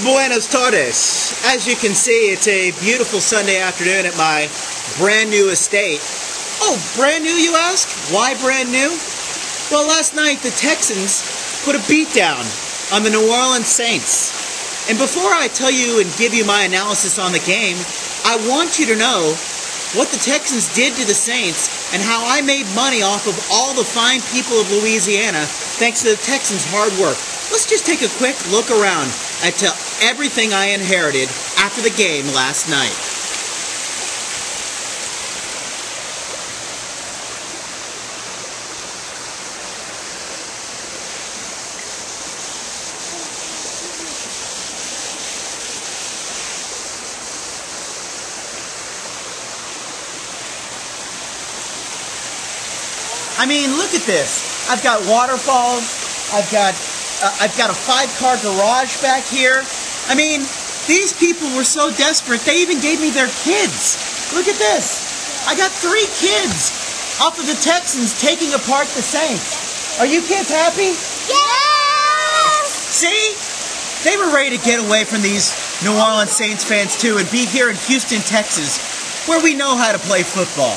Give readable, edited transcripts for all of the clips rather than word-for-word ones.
Buenas tardes. As you can see, it's a beautiful Sunday afternoon at my brand new estate. Oh, brand new, you ask? Why brand new? Well, last night the Texans put a beat down on the New Orleans Saints. And before I tell you and give you my analysis on the game, I want you to know what the Texans did to the Saints and how I made money off of all the fine people of Louisiana thanks to the Texans' hard work. Let's just take a quick look around at everything I inherited after the game last night. I mean, look at this. I've got waterfalls. I've got a 5-car garage back here. I mean, these people were so desperate, they even gave me their kids. Look at this. I got 3 kids off of the Texans taking apart the Saints. Are you kids happy? Yes! See? They were ready to get away from these New Orleans Saints fans too and be here in Houston, Texas, where we know how to play football.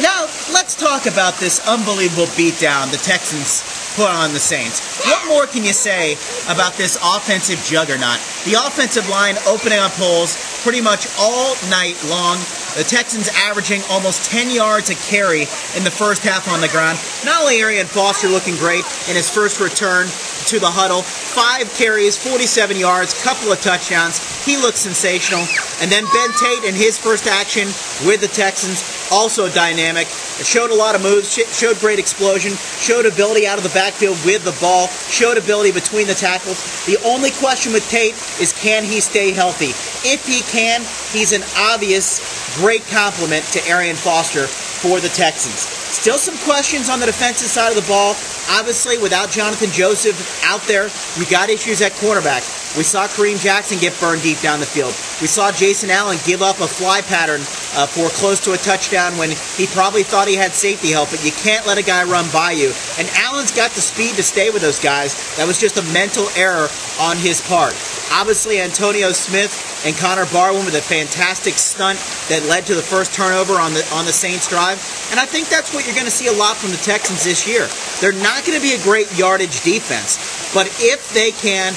Now, let's talk about this unbelievable beatdown the Texans put on the Saints. What more can you say about this offensive juggernaut? The offensive line opening up holes pretty much all night long. The Texans averaging almost 10 yards a carry in the first half on the ground. Not only Arian Foster looking great in his first return to the huddle, 5 carries, 47 yards, couple of touchdowns. He looks sensational. And then Ben Tate in his first action with the Texans, also dynamic. Showed a lot of moves, showed great explosion, showed ability out of the backfield with the ball, showed ability between the tackles. The only question with Tate is, can he stay healthy? If he can, he's an obvious great compliment to Arian Foster for the Texans. Still some questions on the defensive side of the ball. Obviously, without Jonathan Joseph out there, you got issues at cornerback. We saw Kareem Jackson get burned deep down the field. We saw Jason Allen give up a fly pattern for close to a touchdown when he probably thought he had safety help, but you can't let a guy run by you. And Allen's got the speed to stay with those guys. That was just a mental error on his part. Obviously, Antonio Smith and Connor Barwin with a fantastic stunt that led to the first turnover on the Saints drive. And I think that's what you're going to see a lot from the Texans this year. They're not going to be a great yardage defense, but if they can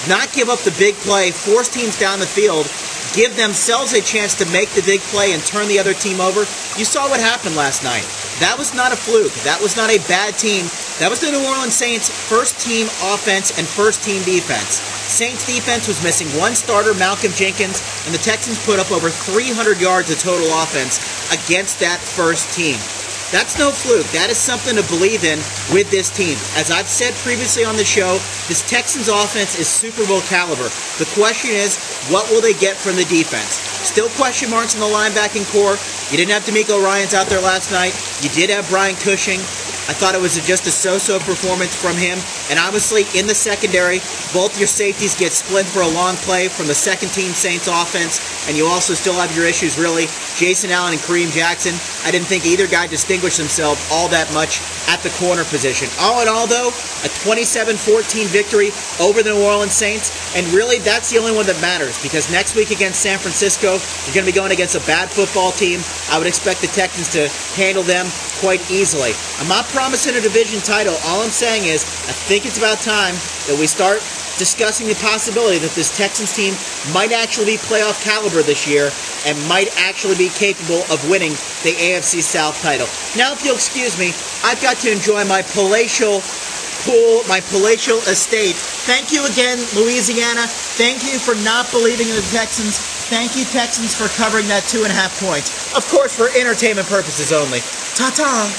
not give up the big play, force teams down the field, give themselves a chance to make the big play and turn the other team over. You saw what happened last night. That was not a fluke. That was not a bad team. That was the New Orleans Saints' first team offense and first team defense. Saints defense was missing one starter, Malcolm Jenkins, and the Texans put up over 300 yards of total offense against that first team. That's no fluke. That is something to believe in with this team. As I've said previously on the show, this Texans offense is Super Bowl caliber. The question is, what will they get from the defense? Still question marks in the linebacking core. You didn't have D'Amico Ryans out there last night. You did have Brian Cushing. I thought it was just a so-so performance from him. And obviously, in the secondary, both your safeties get split for a long play from the second-team Saints offense. And you also still have your issues, really. Jason Allen and Kareem Jackson. I didn't think either guy distinguished himself all that much at the corner position. All in all, though, a 27-14 victory over the New Orleans Saints. And really, that's the only one that matters. Because next week against San Francisco, you're going to be going against a bad football team. I would expect the Texans to handle them quite easily. I'm not promising a division title. All I'm saying is, I think it's about time that we start discussing the possibility that this Texans team might actually be playoff caliber this year and might actually be capable of winning the AFC South title. Now, if you'll excuse me, I've got to enjoy my palatial pool, my palatial estate. Thank you again, Louisiana. Thank you for not believing in the Texans. Thank you, Texans, for covering that 2.5 points. Of course, for entertainment purposes only. Ta-ta!